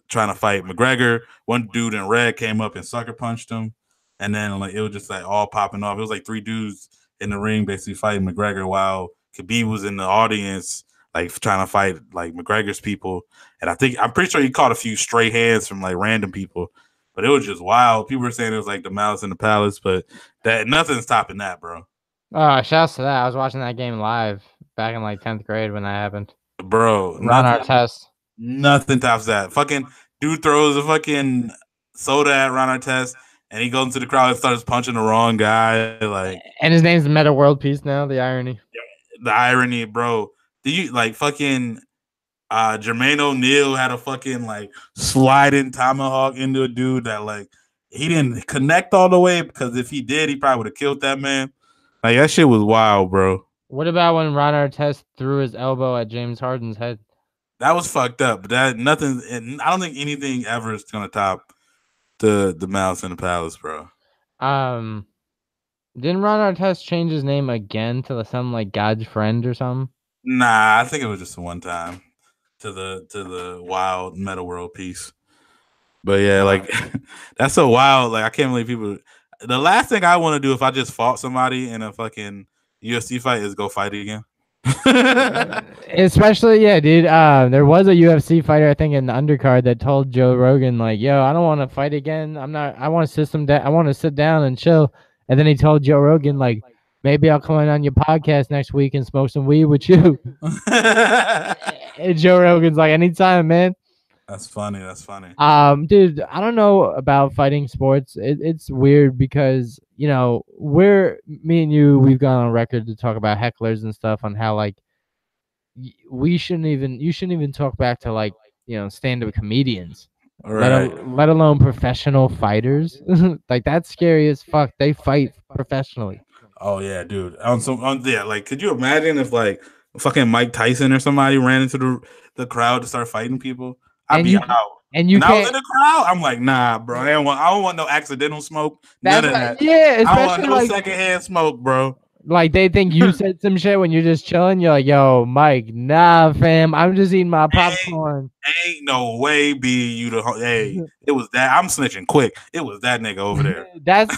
trying to fight McGregor. One dude in red came up and sucker punched him. And then like it was just like all popping off. It was like 3 dudes in the ring basically fighting McGregor while Khabib was in the audience like trying to fight like McGregor's people. And I'm pretty sure he caught a few stray hands from like random people. But it was just wild. People were saying it was like the Malice in the Palace, but that nothing's topping that, bro. Oh, shouts to that. I was watching that game live back in like 10th grade when that happened. Bro, Ron Artest. Nothing tops that. Fucking dude throws a fucking soda at Ron Artest, and he goes into the crowd and starts punching the wrong guy. Like, and his name's Meta World Peace now. The irony. The irony, bro. Do you like fucking Jermaine O'Neal had a fucking like sliding tomahawk into a dude that like he didn't connect all the way because if he did, he probably would have killed that man. Like that shit was wild, bro. What about when Ron Artest threw his elbow at James Harden's head? That was fucked up. But that nothing. And I don't think anything ever is gonna top the Mouse in the Palace, bro. Didn't Ron Artest change his name again to something like God's Friend or something? Nah, I think it was just one time to the wild meta world piece. But yeah, like that's so wild. Like I can't believe people. The last thing I want to do if I just fought somebody in a fucking UFC fight is go fight again. Especially, yeah, dude. There was a UFC fighter, I think, in the undercard that told Joe Rogan, like, "Yo, I don't want to fight again. I'm not. I want to system that. I want to sit down and chill." And then he told Joe Rogan, like, "Maybe I'll come in on your podcast next week and smoke some weed with you." And Joe Rogan's like, "Anytime, man." That's funny. That's funny. Dude, I don't know about fighting sports. It's weird because me and you, we've gone on record to talk about hecklers and stuff on how like you shouldn't even talk back to like stand-up comedians, right? Let alone professional fighters. Like that's scary as fuck. They fight professionally. Oh yeah, dude. Like, could you imagine if like fucking Mike Tyson or somebody ran into the crowd to start fighting people? I'd be out. And you I was in the crowd. I'm like, nah, bro. I don't want no accidental smoke. None of that. Yeah, I don't want no secondhand smoke, bro. Like they think you said some shit when you're just chilling. You're like, yo, Mike, nah, fam. I'm just eating my popcorn. Ain't no way, B. You the hey. It was that. I'm snitching quick. It was that nigga over there. That's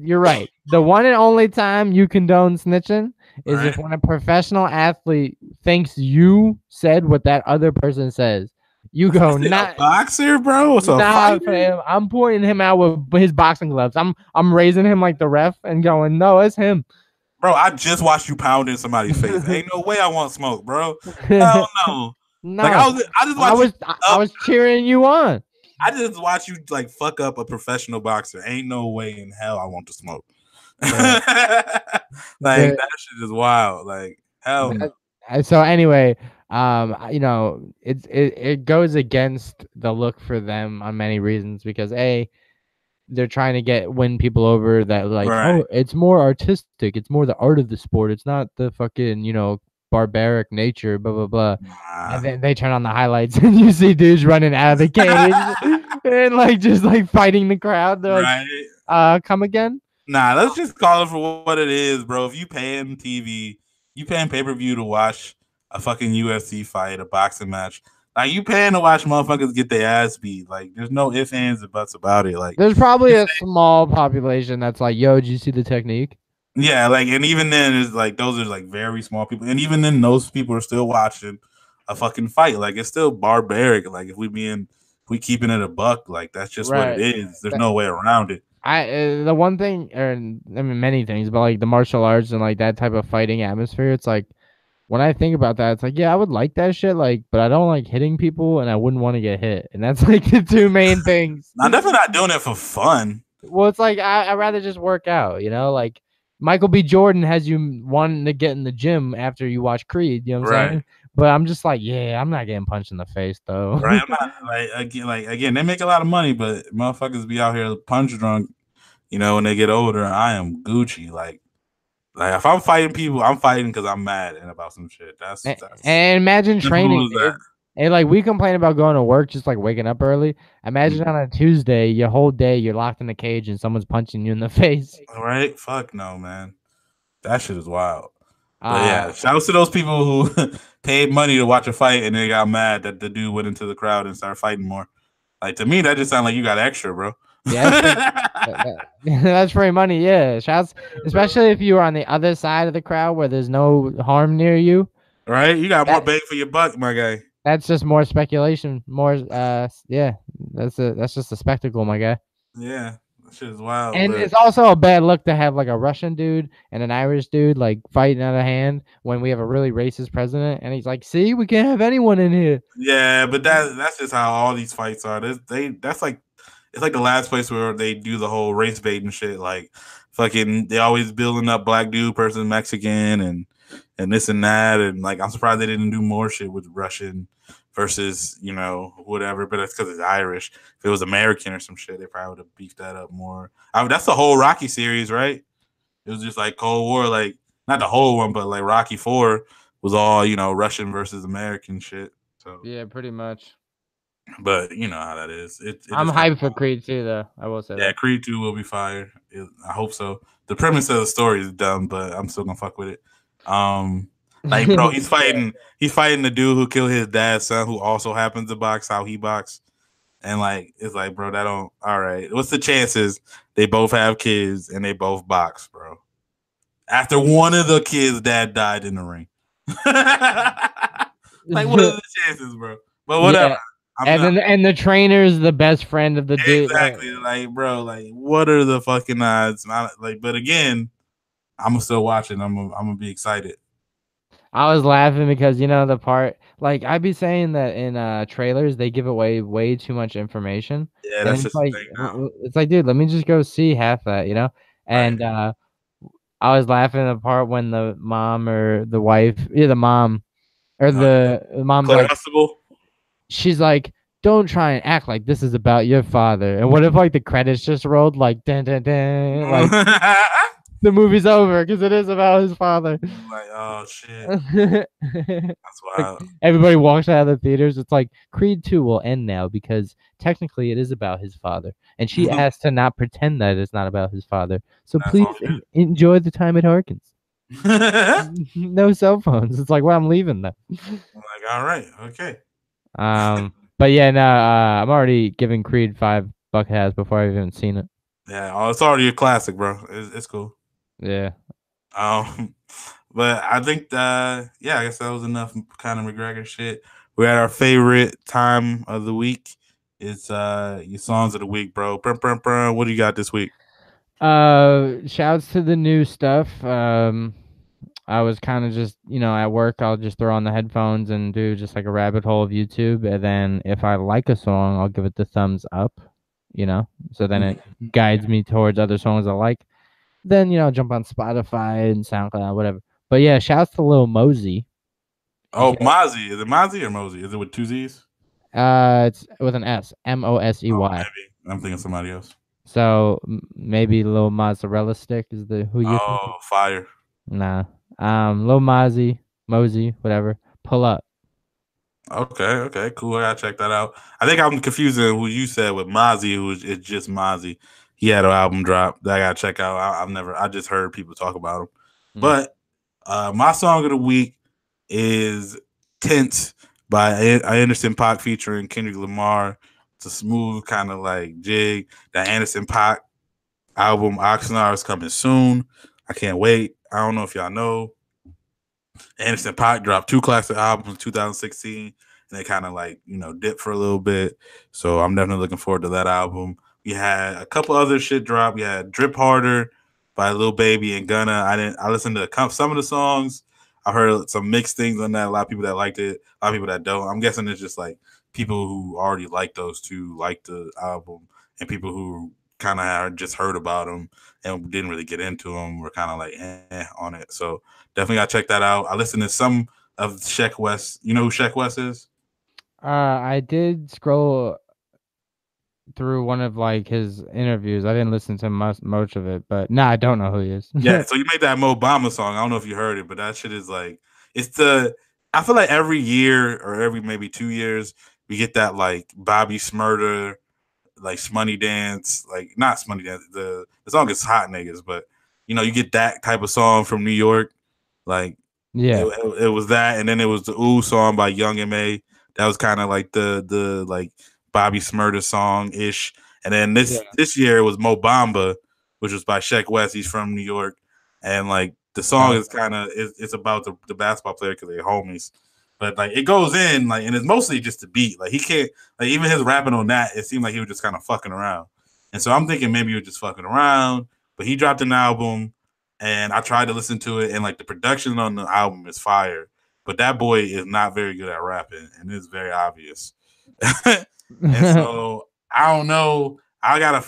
you're right. The one and only time you condone snitching is if when a professional athlete thinks you said what that other person says. You go, not a boxer, bro. It's nah, fam. I'm pointing him out with his boxing gloves. I'm raising him like the ref and going, no, it's him. Bro, I just watched you pounding somebody's face. Ain't no way I want smoke, bro. Hell no. No, like I was cheering you on. I just watched you like fuck up a professional boxer. Ain't no way in hell I want to smoke. Yeah. Like that shit is wild. Like hell no. So anyway, it goes against the look for them on many reasons because they're trying to win people over that like, oh, it's more artistic. It's more the art of the sport. It's not the fucking, barbaric nature, blah, blah, blah. And then they turn on the highlights and you see dudes running out of the cage and like, just like fighting the crowd. They're like, come again? Nah, let's just call it for what it is, bro. If you paying TV, you paying pay-per-view to watch a fucking UFC fight, a boxing match. Like you paying to watch motherfuckers get their ass beat. Like there's no ifs, ands, and buts about it. Like there's probably a small population that's like, yo, did you see the technique? Yeah, like and even then it's like those are like very small people. And even then those people are still watching a fucking fight. Like it's still barbaric. Like if we keeping it a buck, like that's just what it is. There's no way around it. The one thing, or I mean many things, but like the martial arts and like that type of fighting atmosphere, it's like when I think about that, it's like, yeah, I would like that shit, like, but I don't like hitting people and I wouldn't want to get hit. And that's like the two main things. I'm definitely not doing it for fun. Well, it's like I'd rather just work out, like Michael B. Jordan has you wanting to get in the gym after you watch Creed, you know what I'm saying? But I'm just like, yeah, I'm not getting punched in the face though. Right. I'm not again, they make a lot of money, but motherfuckers be out here punch drunk, when they get older. I am Gucci. Like if I'm fighting people, I'm fighting because I'm mad and about some shit. That's and imagine training. And like we complain about going to work, just like waking up early. Imagine on a Tuesday, your whole day you're locked in a cage and someone's punching you in the face. Right? Fuck no, man. That shit is wild. But yeah, shout out to those people who paid money to watch a fight and they got mad that the dude went into the crowd and started fighting more. Like to me, that just sounds like you got extra, bro. Yeah, that's free money. Yeah, shouts, especially if you were on the other side of the crowd where there's no harm near you. Right, you got more bang for your buck, my guy. That's just more speculation. More, yeah. That's just a spectacle, my guy. Yeah, that shit is wild. And it's also a bad look to have like a Russian dude and an Irish dude like fighting out of hand when we have a really racist president, and he's like, "See, we can't have anyone in here." Yeah, but that's just how all these fights are. That's like. It's like the last place where they do the whole race bait and shit. Like, fucking, they always building up black dude versus Mexican, and and this and that, and like I'm surprised they didn't do more shit with Russian versus whatever. But that's because it's Irish. If it was American or some shit, they probably would have beefed that up more. That's the whole Rocky series, right? It was just like Cold War, like not the whole one, but like Rocky 4 was all Russian versus American shit. So Yeah, pretty much. but you know how that is. It I'm just hyped for Creed 2, though. I will say that. Creed 2 will be fire. I hope so. The premise of the story is dumb, but I'm still gonna fuck with it. Like bro, he's fighting the dude who killed his dad's son, who also happens to box how he boxed. And like it's like, bro, that don't all right. What's the chances they both have kids and they both box, bro? After one of the kids' dad died in the ring. Like, what are the chances, bro? But whatever. Yeah. And the trainer's the best friend of the dude. Exactly. Like, bro, like, what are the fucking odds? But again, I'm still watching. I'm gonna be excited. I was laughing because the part, like, I'd be saying that in trailers they give away way too much information. Yeah, that's just like, the thing now. it's like, dude, let me just go see half that, And I was laughing at the part when the mom or the wife, the mom or the mom's like, she's like, don't try and act like this is about your father. And what if like the credits just rolled like dun dun dun, like the movie's over because it is about his father. Like, oh shit, that's wild. Like, everybody walks out of the theaters. It's like Creed 2 will end now because technically it is about his father, and she has to not pretend that it's not about his father. So that's please enjoy the time at Harkins. No cell phones. It's like, well, I'm leaving then. I'm like, all right, okay. But yeah, no, I'm already giving Creed 5 bucket hats before I've even seen it. Yeah, it's already a classic, bro. It's cool. Yeah. But I think I guess that was enough Conor McGregor shit. We're at our favorite time of the week. It's your songs of the week, bro. What do you got this week? Shouts to the new stuff. I was kind of just, at work, I'll just throw on the headphones and do just like a rabbit hole of YouTube. And then if I like a song, I'll give it the thumbs up, so then it guides me towards other songs I like. Then, jump on Spotify and SoundCloud, whatever. But yeah, shouts to Lil Mosey. Oh, Mozzie. Is it Mozzie or Mosey? Is it with two Z's? It's with an S. Mosey. Oh, maybe. I'm thinking somebody else. So maybe Lil Mozzarella Stick is the who you think? Fire. Nah. Lil Mozzie, whatever. Pull Up. Okay, cool. I gotta check that out. I think I'm confusing who you said with Mozzie, it's just Mozzie. He had an album drop that I gotta check out. I just heard people talk about him. But my song of the week is Tense by Anderson .Paak featuring Kendrick Lamar. It's a smooth kind of like jig. The Anderson .Paak album Oxnard is coming soon. I can't wait. I don't know if y'all know. Anderson .Paak dropped 2 classic albums in 2016, and they kind of like dipped for a little bit. So I'm definitely looking forward to that album. We had a couple other shit drop. We had Drip Harder by Lil Baby and Gunna. I listened to some of the songs. I heard some mixed things on that. A lot of people that liked it, a lot of people that don't. I'm guessing it's just like people who already like those two like the album, and people who kind of just heard about them and didn't really get into them were kind of like on it. So definitely gotta check that out. I listened to some of Sheck West. You know who Sheck West is? I did scroll through one of like his interviews. I didn't listen to much of it, but I don't know who he is. Yeah, so you made that Mo Bamba song. I don't know if you heard it, but that shit is like I feel like every year or every maybe 2 years we get that like Bobby Shmurda, like Shmoney Dance, like not Shmoney Dance. The song is Hot Niggas, but you get that type of song from New York. Like it was that, and then it was the Ooh song by Young M.A. That was kind of like the like Bobby Shmurda song ish, and then this year it was Mo Bamba, which was by Sheck West. He's from New York, and like the song is kind of it's about the basketball player because they're homies, but like it goes in like, and it's mostly just the beat. Like he can't like even his rapping on that. It seemed like he was just kind of fucking around, and so I'm thinking maybe he was just fucking around. But he dropped an album, and I tried to listen to it, and like the production on the album is fire. But that boy is not very good at rapping, and it's very obvious. And so I don't know. I gotta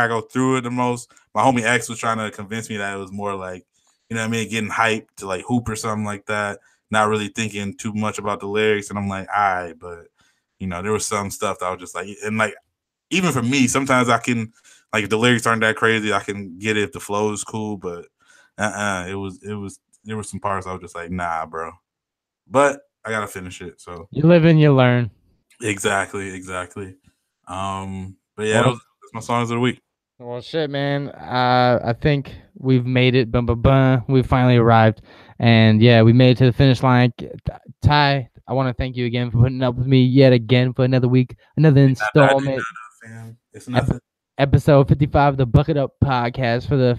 go through it the most. My homie X was trying to convince me that it was more like you know what I mean, getting hyped to like hoop or something like that, not really thinking too much about the lyrics. And I'm like, all right, but you know, there was some stuff that I was just like, and like, even for me, sometimes I can like if the lyrics aren't that crazy, I can get it if the flow is cool, but it was there were some parts I was just like, nah, bro. But I gotta finish it. So You live and you learn. exactly. But yeah, Well, that's my songs of the week. well, shit, man. I think we've made it. Bum, bum, bum. We finally arrived, and yeah, we made it to the finish line. Ty, I want to thank you again for putting up with me yet again for another week, another installment. Fam. It's nothing. Episode 55 of the Bucket Up Podcast for the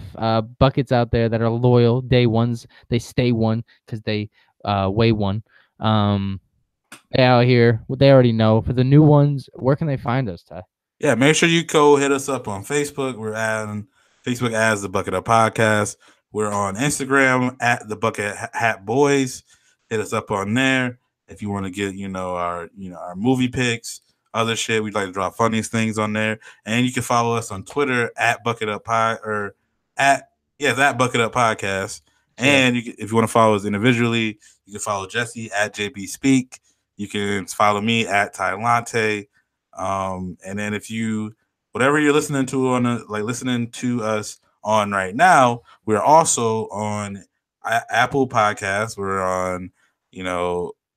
buckets out there that are loyal day ones. They stay one because they weigh one. They out here, what they already know. For the new ones, where can they find us, Ty? Yeah, make sure you go hit us up on Facebook. We're on Facebook as the Bucket Up Podcast. We're on Instagram at the Bucket Hat Boys. Hit us up on there if you want to get our movie picks, other shit. We'd like to drop funniest things on there, and you can follow us on Twitter at Bucket Up Pod or at Bucket Up Podcast. And if you want to follow us individually, you can follow Jesse at JB Speak. You can follow me at Tylante. And then if you whatever you're listening to listening to us on right now, we're also on Apple Podcasts. We're on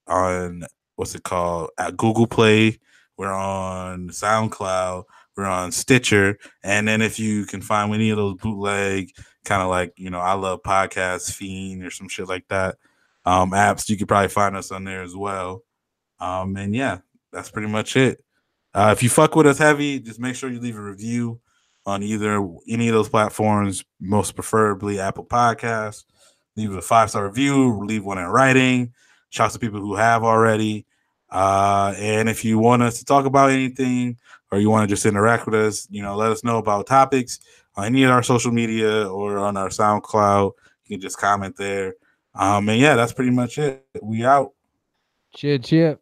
on what's it called at Google Play. We're on SoundCloud. We're on Stitcher. And then if you can find any of those bootleg kind of like I Love Podcasts, Fiend or some shit like that apps, you could probably find us on there as well. And yeah, that's pretty much it. If you fuck with us heavy, just make sure you leave a review on any of those platforms, most preferably Apple Podcasts. Leave a 5-star review, leave one in writing. Shout out to people who have already. And if you want us to talk about anything or you want to just interact with us, let us know about topics on any of our social media or on our SoundCloud. You can just comment there. And yeah, that's pretty much it. We out. Cheer, cheer.